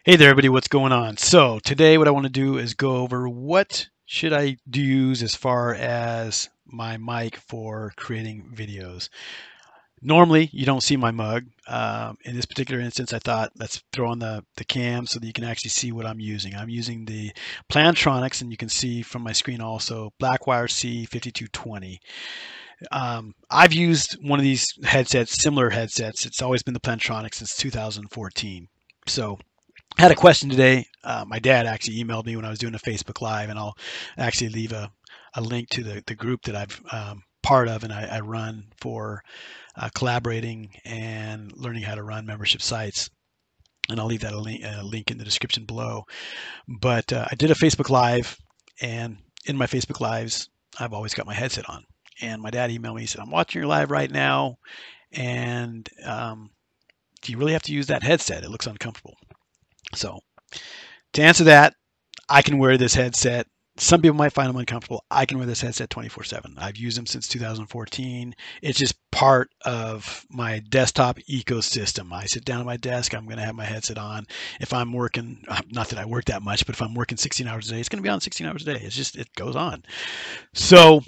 Hey there, everybody, what's going on? So today what I want to do is go over what should I use as far as my mic for creating videos. Normally, you don't see my mug. In this particular instance, I thought let's throw on the cam so that you can actually see what I'm using. I'm using the Plantronics, and you can see from my screen also, Blackwire C5220. I've used one of these headsets, similar headsets. It's always been the Plantronics since 2014. So I had a question today. My dad actually emailed me when I was doing a Facebook Live, and I'll actually leave a link to the group that I've part of and I run for collaborating and learning how to run membership sites. And I'll leave that a link in the description below. But I did a Facebook Live, and in my Facebook Lives, I've always got my headset on. And my dad emailed me. He said, "I'm watching your live right now, and do you really have to use that headset? It looks uncomfortable." So to answer that, I can wear this headset. Some people might find them uncomfortable. I can wear this headset 24/7. I've used them since 2014. It's just part of my desktop ecosystem. I sit down at my desk, I'm going to have my headset on. If I'm working, not that I work that much, but if I'm working 16 hours a day, it's going to be on 16 hours a day. It's just, it goes on. So,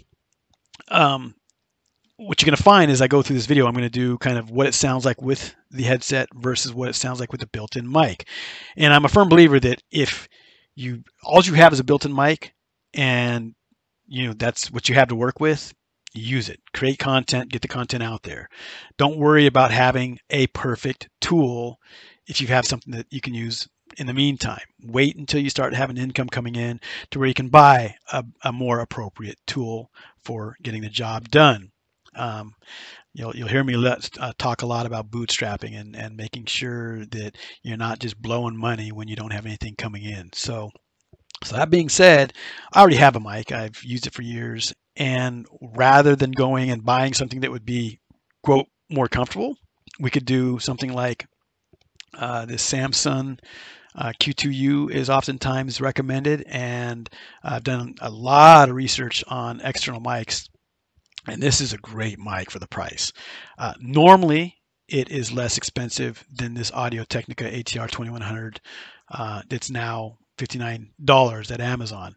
what you're going to find as I go through this video, I'm going to do kind of what it sounds like with the headset versus what it sounds like with the built-in mic. And I'm a firm believer that if all you have is a built-in mic and that's what you have to work with, use it. Create content, get the content out there. Don't worry about having a perfect tool if you have something that you can use in the meantime. Wait until you start having income coming in to where you can buy a more appropriate tool for getting the job done. You'll hear me talk a lot about bootstrapping and making sure that you're not just blowing money when you don't have anything coming in. So that being said, I already have a mic. I've used it for years. And rather than going and buying something that would be, quote, more comfortable, we could do something like this Samsun Q2U is oftentimes recommended. And I've done a lot of research on external mics. And this is a great mic for the price. Normally, it is less expensive than this Audio-Technica ATR2100. It's now $59 at Amazon.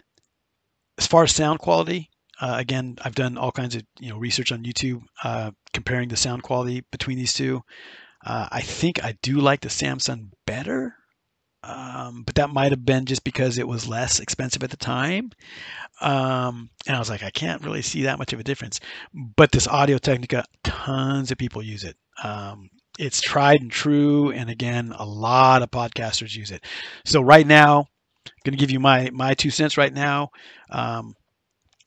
As far as sound quality, again, I've done all kinds of research on YouTube comparing the sound quality between these two. I think I do like the Samsung better, but that might have been just because it was less expensive at the time. And I was like, I can't really see that much of a difference. But this Audio-Technica, tons of people use it. It's tried and true, and again, a lot of podcasters use it. So right now, I'm going to give you my 2 cents right now.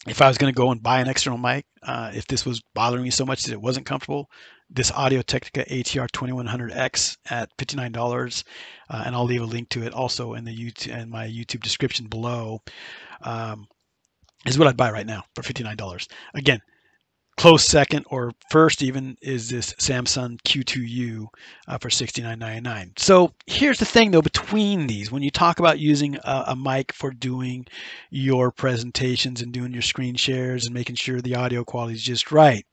If I was going to go and buy an external mic, if this was bothering me so much that it wasn't comfortable, this Audio-Technica ATR2100X at $59, and I'll leave a link to it also in my YouTube description below, is what I'd buy right now for $59. Again, close second or first even is this Samsun Q2U for $69.99. So here's the thing though, between these, when you talk about using a mic for doing your presentations and doing your screen shares and making sure the audio quality is just right,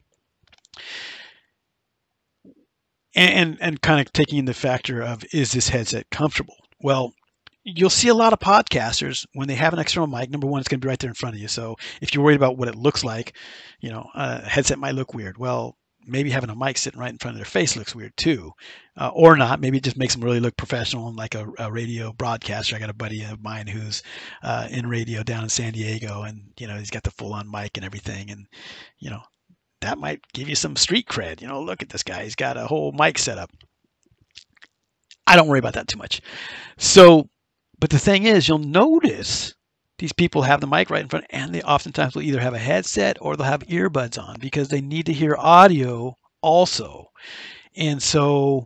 and kind of taking in the factor of, is this headset comfortable? Well, you'll see a lot of podcasters when they have an external mic. Number one, it's going to be right there in front of you. So if you're worried about what it looks like, a headset might look weird. Well, maybe having a mic sitting right in front of their face looks weird too, or not. Maybe it just makes them really look professional and like a radio broadcaster. I got a buddy of mine who's in radio down in San Diego, and he's got the full-on mic and everything, and that might give you some street cred. Look at this guy; he's got a whole mic set up. I don't worry about that too much. So. But the thing is, you'll notice these people have the mic right in front, and they oftentimes will either have a headset or they'll have earbuds on because they need to hear audio also. And so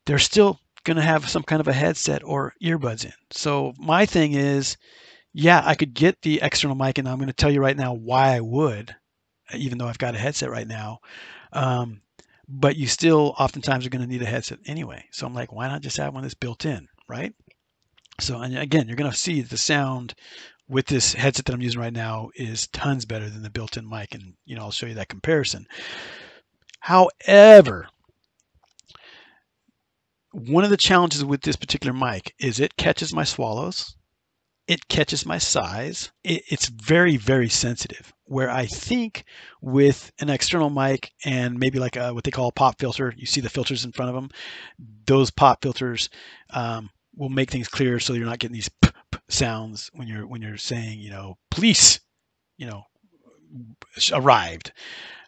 they're still going to have some kind of a headset or earbuds in. So my thing is, yeah, I could get the external mic, and I'm going to tell you right now why I would, even though I've got a headset right now. But you still oftentimes are going to need a headset anyway. So I'm like, why not just have one that's built in, right? So, and again, you're going to see the sound with this headset that I'm using right now is tons better than the built-in mic. And, I'll show you that comparison. However, one of the challenges with this particular mic is it catches my swallows. It catches my size. It's very, very sensitive. Where I think with an external mic and maybe like what they call a pop filter, you see the filters in front of them. Those pop filters will make things clear, so you're not getting these p sounds when you're saying, you know, police, you know, arrived.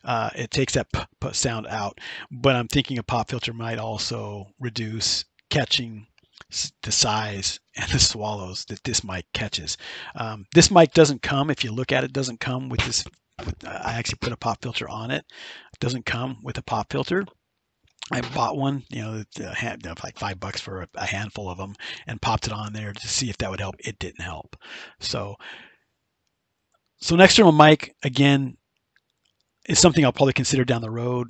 It takes that p sound out. But I'm thinking a pop filter might also reduce catching the size and the swallows that this mic catches. This mic doesn't come, if you look at it, doesn't come with this. I actually put a pop filter on it. It doesn't come with a pop filter. I bought one, you know, like $5 for a handful of them, and popped it on there to see if that would help. It didn't help. So an external mic, again, is something I'll probably consider down the road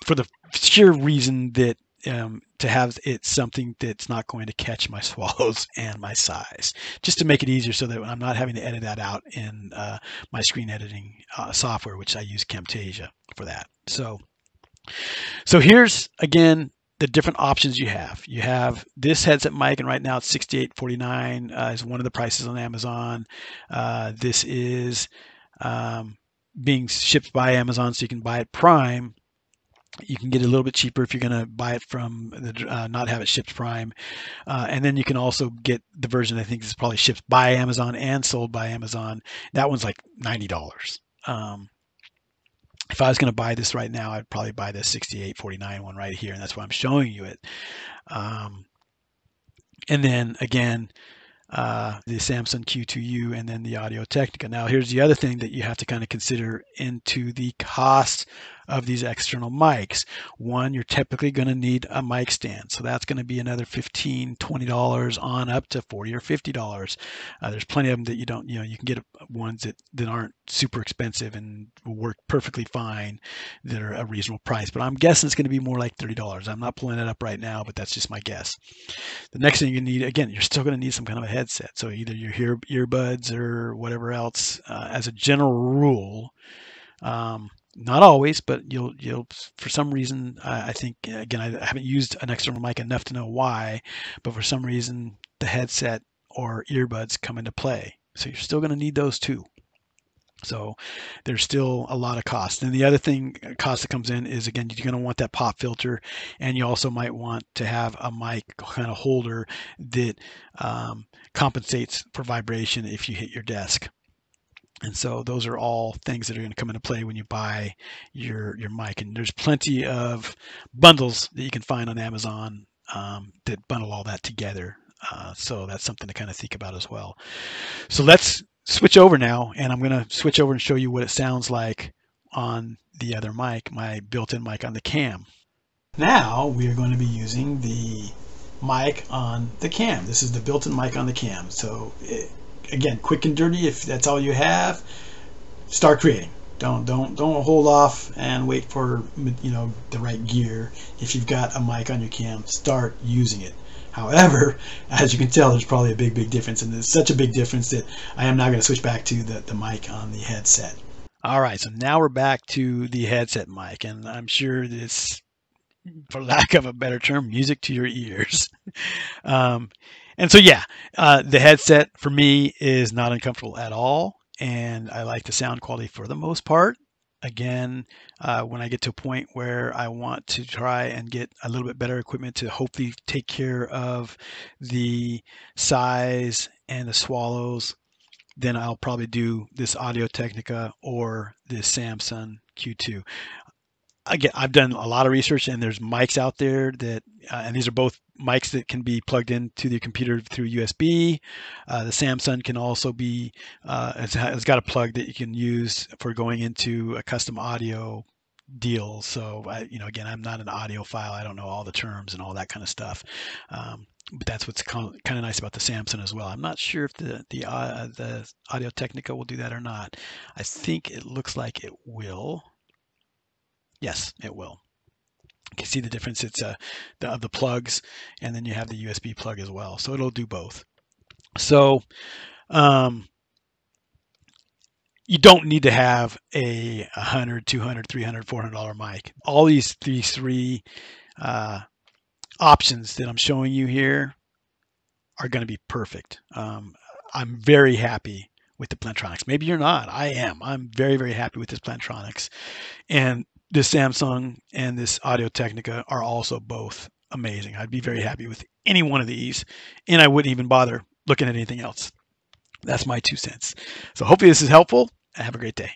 for the sheer reason that to have it something that's not going to catch my swallows and my size, just to make it easier so that I'm not having to edit that out in my screen editing software, which I use Camtasia for that. So here's, again, the different options you have. You have this headset mic, and right now it's $68.49 is one of the prices on Amazon. This is being shipped by Amazon, so you can buy it Prime. You can get it a little bit cheaper if you're going to buy it from the not have it shipped Prime, and then you can also get the version I think is probably shipped by Amazon and sold by Amazon. That one's like $90. If I was going to buy this right now, I'd probably buy the $68.49 one right here, and that's why I'm showing you it. And then again, the Samsun Q2U, and then the Audio-Technica. Now, here's the other thing that you have to kind of consider into the cost of these external mics. One, you're typically going to need a mic stand, so that's going to be another $15, $20 on up to $40 or $50. There's plenty of them that you don't, you know, you can get ones that aren't super expensive and will work perfectly fine, that are a reasonable price. But I'm guessing it's going to be more like $30. I'm not pulling it up right now, but that's just my guess. The next thing you need, again, you're still going to need some kind of a headset. So either your earbuds or whatever else. As a general rule, not always, but you'll for some reason, I think, again, I haven't used an external mic enough to know why, but for some reason the headset or earbuds come into play. So you're still going to need those too. So there's still a lot of cost. And the other thing, cost that comes in is, again, you're going to want that pop filter, and you also might want to have a mic kind of holder that compensates for vibration if you hit your desk. And so those are all things that are going to come into play when you buy your mic. And there's plenty of bundles that you can find on Amazon that bundle all that together. So that's something to kind of think about as well. So let's switch over now, and I'm going to switch over and show you what it sounds like on the other mic, my built-in mic on the cam. Now we are going to be using the mic on the cam. This is the built-in mic on the cam. So again, quick and dirty. If that's all you have, start creating. Don't hold off and wait for, you know, the right gear. If you've got a mic on your cam, start using it. However, as you can tell, there's probably a big difference, and there's such a big difference that I am now going to switch back to the mic on the headset. All right, so now we're back to the headset mic, and I'm sure this, for lack of a better term, music to your ears. And so, yeah, the headset for me is not uncomfortable at all, and I like the sound quality for the most part. Again, when I get to a point where I want to try and get a little bit better equipment to hopefully take care of the size and the swallows, then I'll probably do this Audio-Technica or this Samsun Q2. Again, I've done a lot of research, and there's mics out there that, and these are both mics that can be plugged into the computer through USB. The Samsun can also be, it's got a plug that you can use for going into a custom audio deal. So, you know, again, I'm not an audiophile. I don't know all the terms and all that kind of stuff. But that's what's kind of nice about the Samsun as well. I'm not sure if the Audio-Technica will do that or not. I think it looks like it will. Yes, it will. You can see the difference. It's the plugs, and then you have the USB plug as well. So it'll do both. So you don't need to have a $100, $200, $300, $400 mic. All these three options that I'm showing you here are going to be perfect. I'm very happy with the Plantronics. Maybe you're not. I am. I'm very, very happy with this Plantronics. And this Samsung and this Audio-Technica are also both amazing. I'd be very happy with any one of these, and I wouldn't even bother looking at anything else. That's my 2 cents. So hopefully this is helpful. Have a great day.